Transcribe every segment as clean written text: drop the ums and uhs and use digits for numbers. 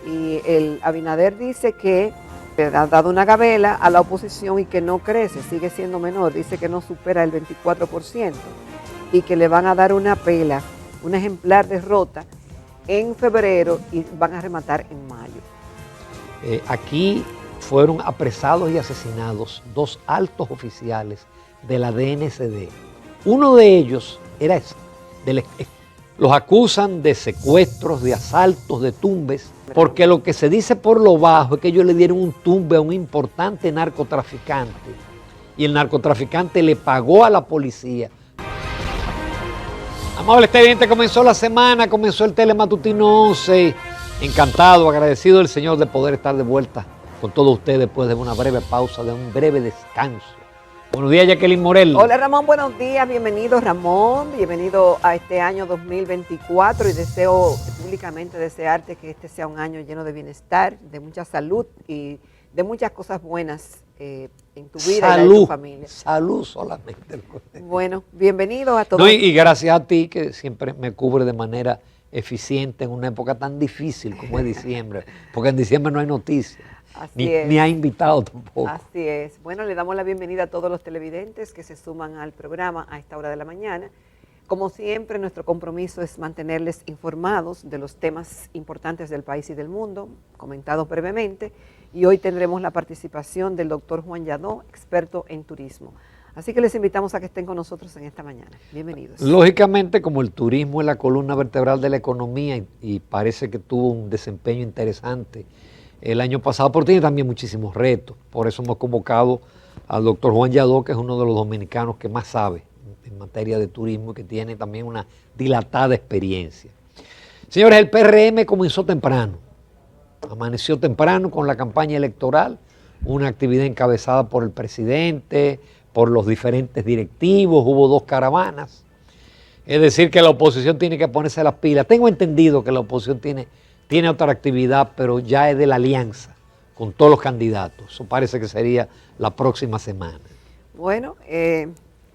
y el Abinader dice que le ha dado una gabela a la oposición y que no crece, sigue siendo menor, dice que no supera el 24% y que le van a dar una pela, un ejemplar de derrota en febrero y van a rematar en mayo. Aquí fueron apresados y asesinados 2 altos oficiales de la DNCD. Uno de ellos era los acusan de secuestros, de asaltos, de tumbes, porque lo que se dice por lo bajo es que ellos le dieron un tumbe a un importante narcotraficante y el narcotraficante le pagó a la policía. Amable televidente, comenzó la semana, comenzó el Telematutino 11. Encantado, agradecido del Señor de poder estar de vuelta con todos ustedes después de una breve pausa, de un breve descanso. Buenos días, Jacqueline Morel. Hola Ramón, buenos días, bienvenido Ramón, bienvenido a este año 2024 y deseo públicamente desearte que este sea un año lleno de bienestar, de mucha salud y de muchas cosas buenas en tu vida y en tu familia. Salud solamente. Bueno, bienvenido a todos. No, y gracias a ti que siempre me cubre de manera eficiente en una época tan difícil como es diciembre, porque en diciembre no hay noticias. Ni ha invitado tampoco. Así es. Bueno, le damos la bienvenida a todos los televidentes que se suman al programa a esta hora de la mañana. Como siempre, nuestro compromiso es mantenerles informados de los temas importantes del país y del mundo, comentados brevemente, y hoy tendremos la participación del doctor Juan Lladó, experto en turismo. Así que les invitamos a que estén con nosotros en esta mañana. Bienvenidos. Lógicamente, como el turismo es la columna vertebral de la economía y parece que tuvo un desempeño interesante el año pasado, pero tiene también muchísimos retos. Por eso hemos convocado al doctor Juan Lladó, que es uno de los dominicanos que más sabe en materia de turismo y que tiene también una dilatada experiencia. Señores, el PRM comenzó temprano, amaneció temprano con la campaña electoral, una actividad encabezada por el presidente, por los diferentes directivos, hubo 2 caravanas. Es decir, que la oposición tiene que ponerse las pilas. Tengo entendido que la oposición tiene otra actividad, pero ya es de la alianza con todos los candidatos. Eso parece que sería la próxima semana. Bueno,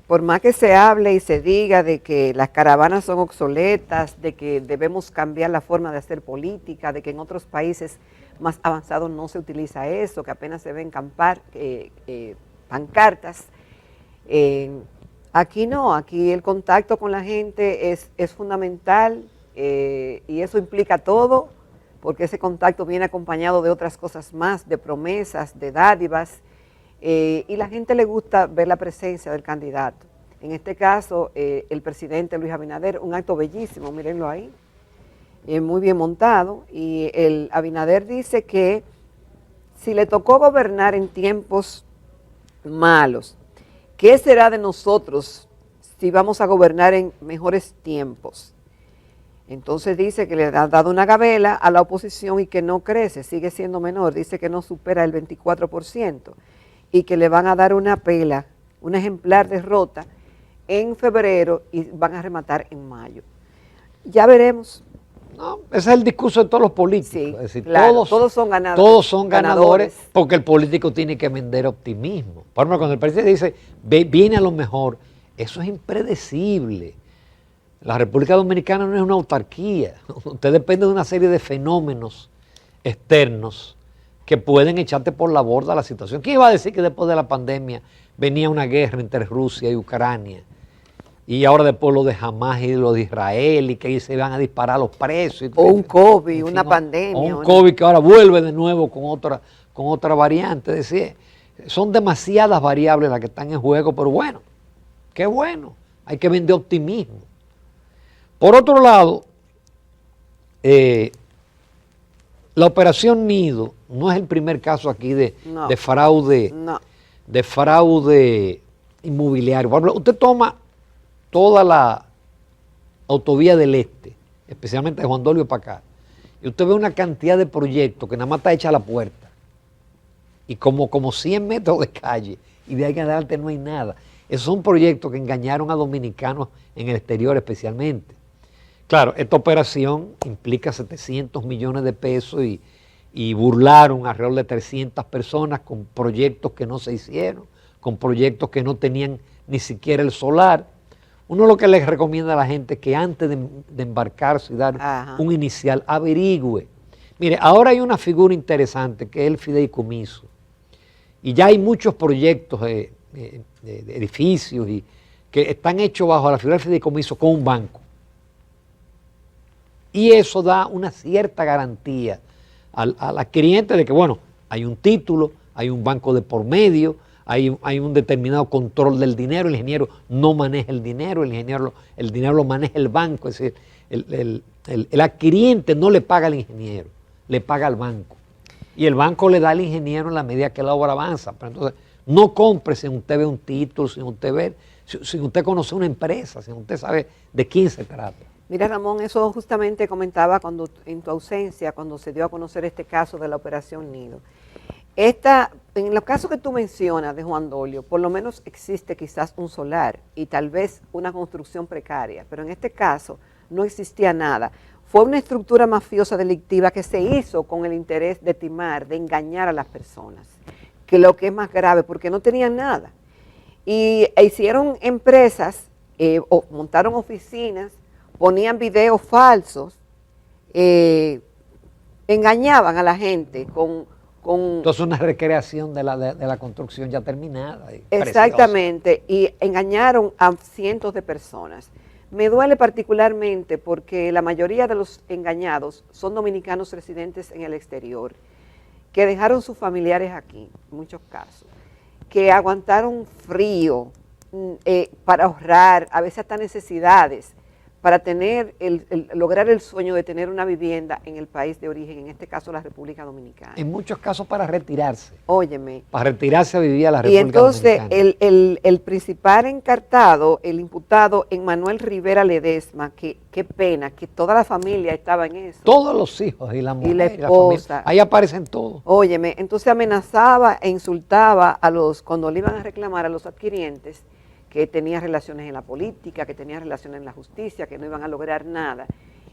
por más que se hable y se diga de que las caravanas son obsoletas, de que debemos cambiar la forma de hacer política, de que en otros países más avanzados no se utiliza eso, que apenas se ven pancartas, aquí no, aquí el contacto con la gente es fundamental y eso implica todo, porque ese contacto viene acompañado de otras cosas más, de promesas, de dádivas, y la gente le gusta ver la presencia del candidato. En este caso, el presidente Luis Abinader, un acto bellísimo, mírenlo ahí, muy bien montado, y el Abinader dice que si le tocó gobernar en tiempos malos, ¿qué será de nosotros si vamos a gobernar en mejores tiempos? Entonces dice que le ha dado una gabela a la oposición y que no crece, sigue siendo menor, dice que no supera el 24% y que le van a dar una pela, un ejemplar de derrota en febrero y van a rematar en mayo. Ya veremos. No, ese es el discurso de todos los políticos. Sí, es decir, claro, todos son ganadores. Todos son ganadores porque el político tiene que vender optimismo. Por ejemplo, cuando el presidente dice, viene a lo mejor, eso es impredecible. La República Dominicana no es una autarquía. Usted depende de una serie de fenómenos externos que pueden echarte por la borda la situación. ¿Quién iba a decir que después de la pandemia venía una guerra entre Rusia y Ucrania? Y ahora después lo de Hamas y lo de Israel y que se van a disparar los precios. O un COVID, una pandemia. O un COVID que ahora vuelve de nuevo con otra variante. Es decir, son demasiadas variables las que están en juego, pero bueno, qué bueno, hay que vender optimismo. Por otro lado, la operación Nido no es el primer caso aquí de fraude, de fraude inmobiliario. Por ejemplo, usted toma toda la autovía del Este, especialmente de Juan Dolio para acá, y usted ve una cantidad de proyectos que nada más está hecha a la puerta, y como 100 metros de calle, y de ahí en adelante no hay nada. Esos son proyectos que engañaron a dominicanos en el exterior especialmente. Claro, esta operación implica 700 millones de pesos y burlaron alrededor de 300 personas con proyectos que no se hicieron, con proyectos que no tenían ni siquiera el solar. Uno lo que les recomienda a la gente es que antes de embarcarse y dar un inicial, averigüe. Mire, ahora hay una figura interesante que es el fideicomiso. Y ya hay muchos proyectos de edificios y que están hechos bajo la figura del fideicomiso con un banco. Y eso da una cierta garantía al adquiriente de que, bueno, hay un título, hay un banco de por medio, hay un determinado control del dinero, el ingeniero no maneja el dinero, el dinero lo maneja el banco, es decir, el adquiriente no le paga al ingeniero, le paga al banco. Y el banco le da al ingeniero en la medida que la obra avanza. Pero entonces, no compre sin usted ve un título, sin usted conoce una empresa, sin usted sabe de quién se trata. Mira, Ramón, eso justamente comentaba en tu ausencia, cuando se dio a conocer este caso de la Operación Nido. En los casos que tú mencionas de Juan Dolio, por lo menos existe quizás un solar y tal vez una construcción precaria, pero en este caso no existía nada. Fue una estructura mafiosa delictiva que se hizo con el interés de timar, de engañar a las personas, que lo que es más grave, porque no tenían nada. Y hicieron empresas, o montaron oficinas, ponían videos falsos, engañaban a la gente con Entonces una recreación de la construcción ya terminada. Exactamente, y engañaron a cientos de personas. Me duele particularmente porque la mayoría de los engañados son dominicanos residentes en el exterior, que dejaron sus familiares aquí, en muchos casos, que aguantaron frío para ahorrar, a veces hasta necesidades, para lograr el sueño de tener una vivienda en el país de origen, en este caso la República Dominicana. En muchos casos para retirarse. Óyeme. Para retirarse a vivir a la República Dominicana. Y entonces el principal encartado, el imputado Emmanuel Rivera Ledesma, qué pena, que toda la familia estaba en eso. Todos los hijos y la mujer y la esposa. Ahí aparecen todos. Óyeme, entonces amenazaba e insultaba cuando le iban a reclamar a los adquirientes, que tenía relaciones en la política, que tenía relaciones en la justicia, que no iban a lograr nada.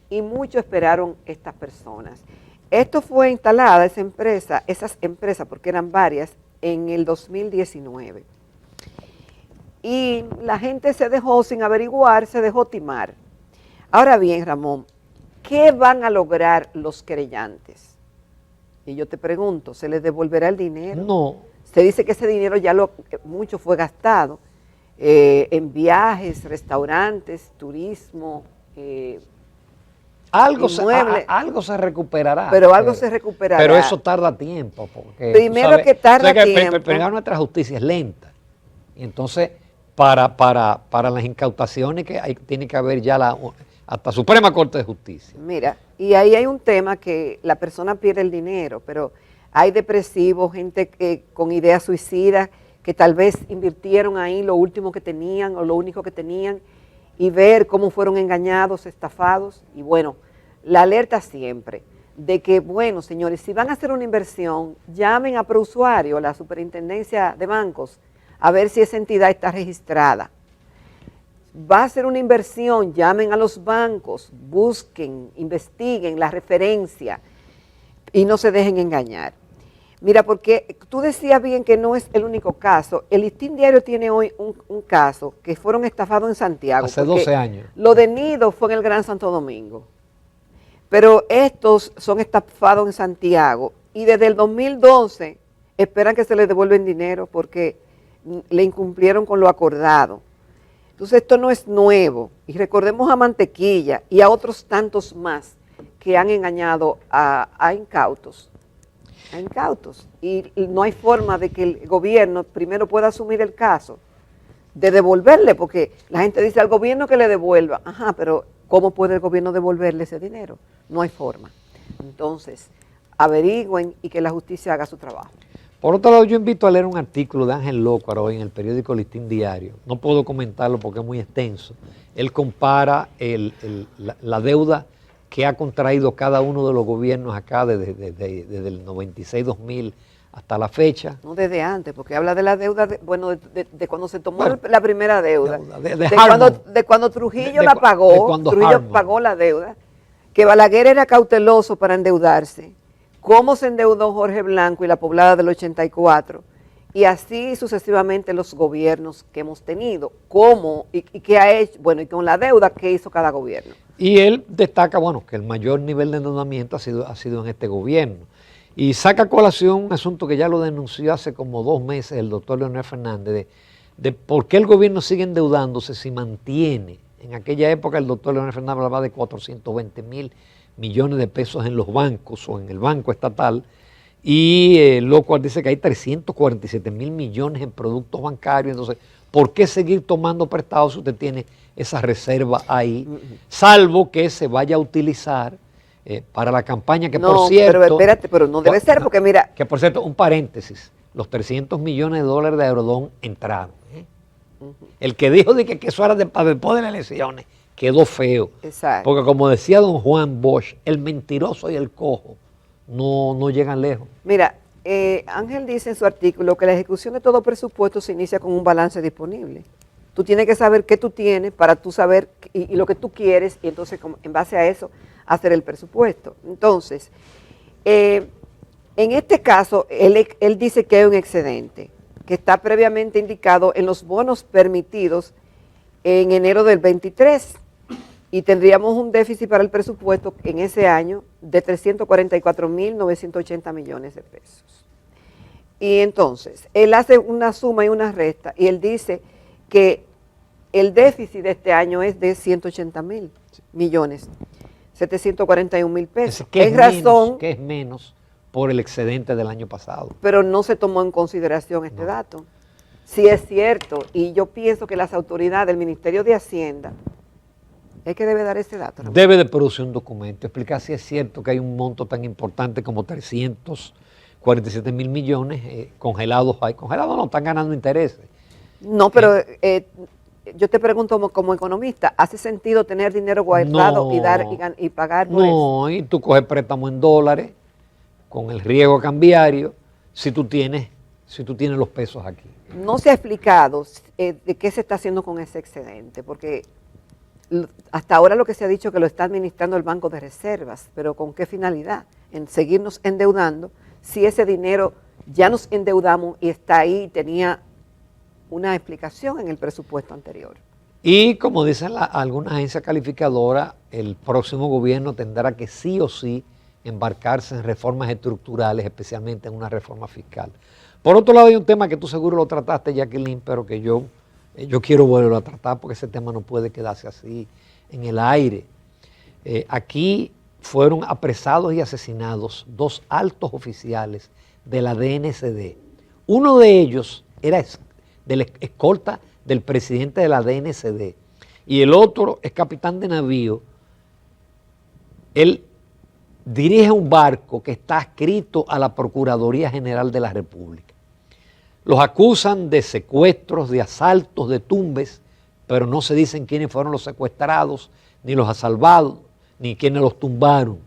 Y mucho esperaron estas personas. Esto fue instalada, esas empresas, porque eran varias, en el 2019. Y la gente se dejó, sin averiguar, se dejó timar. Ahora bien, Ramón, ¿qué van a lograr los querellantes? Y yo te pregunto, ¿se les devolverá el dinero? No. Se dice que ese dinero mucho fue gastado. En viajes, restaurantes, turismo, algo se recuperará. Pero algo se recuperará. Pero eso tarda tiempo. Porque, primero que tarda tiempo. Pero nuestra justicia es lenta. Y entonces, para las incautaciones tiene que haber ya hasta Suprema Corte de Justicia. Mira, y ahí hay un tema que la persona pierde el dinero, pero hay depresivos, gente con ideas suicidas, que tal vez invirtieron ahí lo último que tenían o lo único que tenían y ver cómo fueron engañados, estafados. Y bueno, la alerta siempre de que, bueno, señores, si van a hacer una inversión, llamen a Prousuario, a la Superintendencia de Bancos, a ver si esa entidad está registrada. Va a hacer una inversión, llamen a los bancos, busquen, investiguen la referencia y no se dejen engañar. Mira, porque tú decías bien que no es el único caso. El Listín Diario tiene hoy un caso que fueron estafados en Santiago. Hace 12 años. Lo de Nido fue en el Gran Santo Domingo. Pero estos son estafados en Santiago y desde el 2012 esperan que se les devuelvan dinero porque le incumplieron con lo acordado. Entonces esto no es nuevo. Y recordemos a Mantequilla y a otros tantos más que han engañado a incautos. Y no hay forma de que el gobierno primero pueda asumir el caso de devolverle, porque la gente dice al gobierno que le devuelva. Ajá, pero ¿cómo puede el gobierno devolverle ese dinero? No hay forma. Entonces, averigüen y que la justicia haga su trabajo. Por otro lado, yo invito a leer un artículo de Ángel Lócuaro hoy en el periódico Listín Diario. No puedo comentarlo porque es muy extenso. Él compara la deuda que ha contraído cada uno de los gobiernos acá desde el 96-2000 hasta la fecha. No, desde antes, porque habla de la deuda, de cuando se tomó la primera deuda, de cuando Trujillo la pagó, Trujillo pagó la deuda, que Balaguer era cauteloso para endeudarse, cómo se endeudó Jorge Blanco y la Poblada del 84, y así sucesivamente los gobiernos que hemos tenido, cómo y qué ha hecho, bueno, y con la deuda que hizo cada gobierno. Y él destaca, bueno, que el mayor nivel de endeudamiento ha sido en este gobierno. Y saca a colación un asunto que ya lo denunció hace como 2 meses el doctor Leonel Fernández, de por qué el gobierno sigue endeudándose si mantiene. En aquella época el doctor Leonel Fernández hablaba de 420.000 millones de pesos en los bancos o en el banco estatal, y lo cual dice que hay 347.000 millones en productos bancarios. Entonces, ¿por qué seguir tomando prestados si usted tiene esa reserva ahí? Salvo que se vaya a utilizar para la campaña, que por cierto... pero espérate, pero no debe ser, porque mira... Que por cierto, un paréntesis, los 300 millones de dólares de Eurodón entraron. El que dijo de que eso era para después de las elecciones, quedó feo. Exacto. Porque como decía don Juan Bosch, el mentiroso y el cojo no llegan lejos. Mira, Ángel dice en su artículo que la ejecución de todo presupuesto se inicia con un balance disponible. Tú tienes que saber qué tú tienes para tú saber y lo que tú quieres, y entonces en base a eso hacer el presupuesto. Entonces, en este caso, él dice que hay un excedente que está previamente indicado en los bonos permitidos en enero del 23, y tendríamos un déficit para el presupuesto en ese año de 344.980 millones de pesos. Y entonces, él hace una suma y una resta, y él dice que el déficit de este año es de 180.000 millones, 741.000 pesos. Que es menos por el excedente del año pasado. Pero no se tomó en consideración este dato. Sí es cierto, y yo pienso que las autoridades del Ministerio de Hacienda es que debe dar ese dato. Ramón. Debe de producir un documento, explicar si es cierto que hay un monto tan importante como 347.000 millones congelados. Congelados no, están ganando intereses. No, pero yo te pregunto como economista, ¿hace sentido tener dinero guardado y pagar por eso? No, y tú coges préstamo en dólares con el riesgo cambiario si tú tienes los pesos aquí. No se ha explicado de qué se está haciendo con ese excedente, porque hasta ahora lo que se ha dicho es que lo está administrando el Banco de Reservas, pero ¿con qué finalidad? En seguirnos endeudando, si ese dinero ya nos endeudamos y está ahí, tenía una explicación en el presupuesto anterior. Y como dicen algunas agencias calificadoras, el próximo gobierno tendrá que sí o sí embarcarse en reformas estructurales, especialmente en una reforma fiscal. Por otro lado, hay un tema que tú seguro lo trataste, Jacqueline, pero que yo quiero volverlo a tratar porque ese tema no puede quedarse así en el aire. Aquí fueron apresados y asesinados 2 altos oficiales de la DNCD. Uno de ellos era de la escolta del presidente de la DNCD y el otro es capitán de navío. Él dirige un barco que está adscrito a la Procuraduría General de la República. Los acusan de secuestros, de asaltos, de tumbes, pero no se dicen quiénes fueron los secuestrados, ni los asalvados, ni quiénes los tumbaron.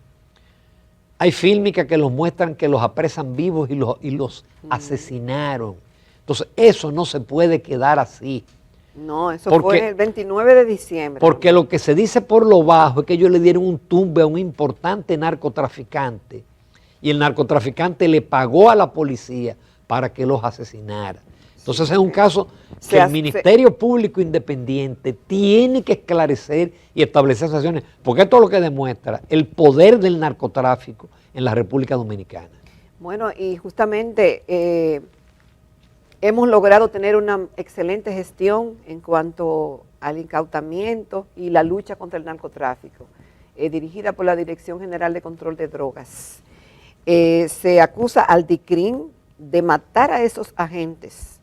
Hay fílmica que los muestran que los apresan vivos y los asesinaron. Entonces, eso no se puede quedar así. No, eso fue el 29 de diciembre. Porque lo que se dice por lo bajo es que ellos le dieron un tumbe a un importante narcotraficante y el narcotraficante le pagó a la policía para que los asesinara. Entonces es un caso que el Ministerio Público Independiente tiene que esclarecer y establecer sanciones, porque esto es lo que demuestra el poder del narcotráfico en la República Dominicana. Bueno, y justamente hemos logrado tener una excelente gestión en cuanto al incautamiento y la lucha contra el narcotráfico, dirigida por la Dirección General de Control de Drogas. Se acusa al DICRIN de matar a esos agentes.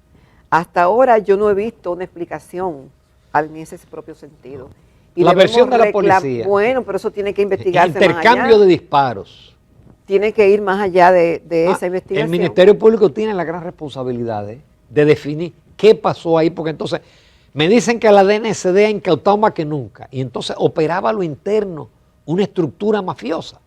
Hasta ahora yo no he visto una explicación en ese propio sentido. Y la versión de la policía. Bueno, pero eso tiene que investigarse más allá. Intercambio de disparos. Tiene que ir más allá de esa investigación. El Ministerio Público tiene la gran responsabilidad de definir qué pasó ahí, porque entonces me dicen que la DNCD ha incautado más que nunca, y entonces operaba a lo interno una estructura mafiosa,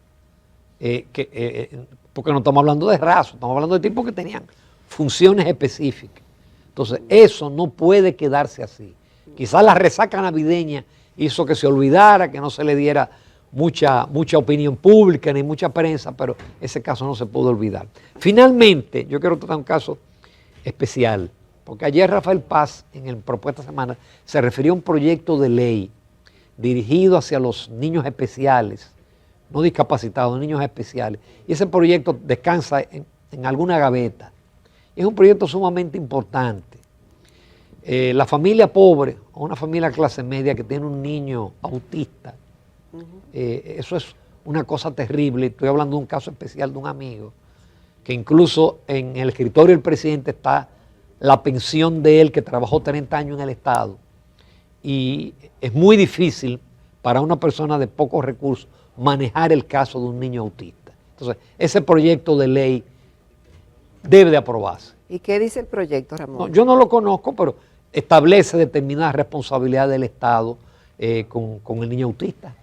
porque no estamos hablando de rasos, estamos hablando de tipos que tenían funciones específicas. Entonces eso no puede quedarse así. Quizás la resaca navideña hizo que se olvidara, que no se le diera mucha opinión pública ni mucha prensa, pero ese caso no se pudo olvidar. Finalmente, yo quiero tratar un caso especial, porque ayer Rafael Paz, en el Propuesta Semana, se refirió a un proyecto de ley dirigido hacia los niños especiales, no discapacitados, niños especiales. Y ese proyecto descansa en alguna gaveta. Es un proyecto sumamente importante. La familia pobre o una familia clase media que tiene un niño autista, eso es una cosa terrible. Estoy hablando de un caso especial de un amigo, que incluso en el escritorio del presidente está la pensión de él, que trabajó 30 años en el Estado. Y es muy difícil para una persona de pocos recursos manejar el caso de un niño autista. Entonces, ese proyecto de ley debe de aprobarse. ¿Y qué dice el proyecto, Ramón? No, yo no lo conozco, pero establece determinadas responsabilidades del Estado con el niño autista.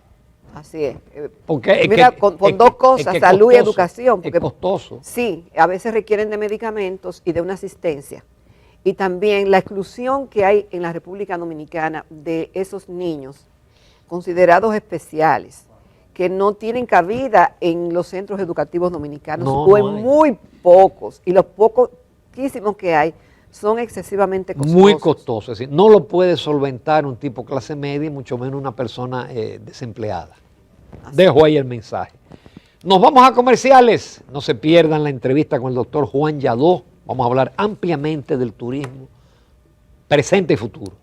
Así es. Porque mira, con dos cosas, salud y educación. Porque es costoso. Sí, a veces requieren de medicamentos y de una asistencia. Y también la exclusión que hay en la República Dominicana de esos niños considerados especiales, que no tienen cabida en los centros educativos dominicanos, o en muy pocos, y los poquísimos que hay son excesivamente costosos. Muy costosos, es decir, no lo puede solventar un tipo clase media y mucho menos una persona desempleada. Dejo ahí el mensaje. Nos vamos a comerciales, no se pierdan la entrevista con el doctor Juan Yadó, vamos a hablar ampliamente del turismo presente y futuro.